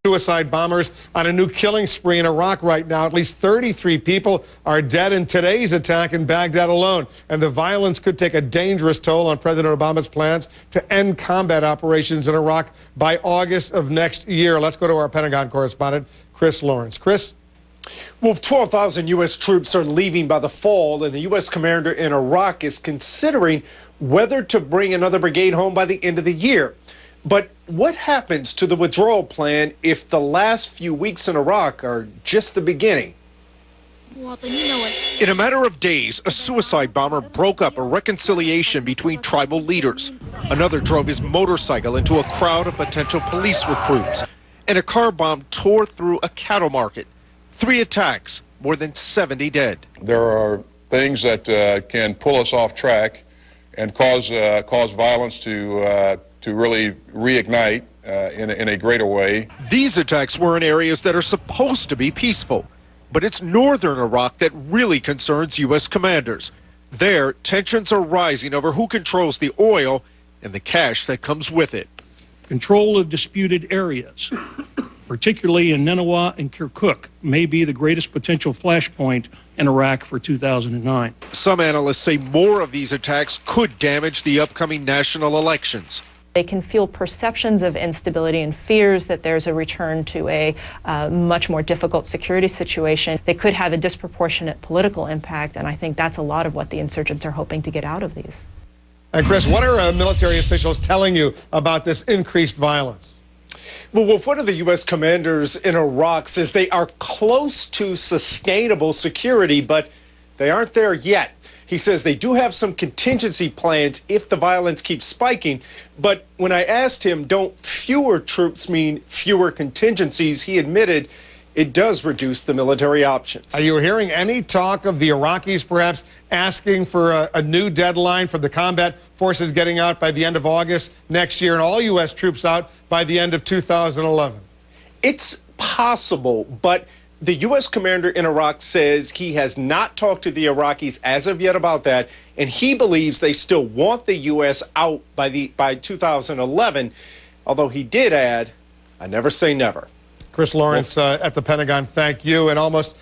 Suicide bombers on a new killing spree in Iraq right now. At least 33 people are dead in today's attack in Baghdad alone. And the violence could take a dangerous toll on President Obama's plans to end combat operations in Iraq by August of next year. Let's go to our Pentagon correspondent, Chris Lawrence. Chris? Well, 12,000 U.S. troops are leaving by the fall, and the U.S. commander in Iraq is considering whether to bring another brigade home by the end of the year. But what happens to the withdrawal plan if the last few weeks in Iraq are just the beginning? In a matter of days, a suicide bomber broke up a reconciliation between tribal leaders. Another drove his motorcycle into a crowd of potential police recruits. And a car bomb tore through a cattle market. 3 attacks, more than 70 dead. There are things that can pull us off track and cause violence to really reignite in a greater way. These attacks were in areas that are supposed to be peaceful, but it's northern Iraq that really concerns U.S. commanders. There, tensions are rising over who controls the oil and the cash that comes with it. Control of disputed areas, particularly in Nineveh and Kirkuk, may be the greatest potential flashpoint in Iraq for 2009. Some analysts say more of these attacks could damage the upcoming national elections. They can feel perceptions of instability and fears that there's a return to a much more difficult security situation. They could have a disproportionate political impact, and I think that's a lot of what the insurgents are hoping to get out of these. And Chris, what are military officials telling you about this increased violence? Well, Wolf, one of the U.S. commanders in Iraq says they are close to sustainable security, but they aren't there yet. He says they do have some contingency plans if the violence keeps spiking. But when I asked him, don't fewer troops mean fewer contingencies, he admitted it does reduce the military options. Are you hearing any talk of the Iraqis perhaps asking for a new deadline for the combat forces getting out by the end of August next year and all U.S. troops out by the end of 2011? It's possible, but the U.S. commander in Iraq says he has not talked to the Iraqis as of yet about that, and he believes they still want the U.S. out by 2011, although he did add, I never say never. Chris Lawrence at the Pentagon, thank you. And almost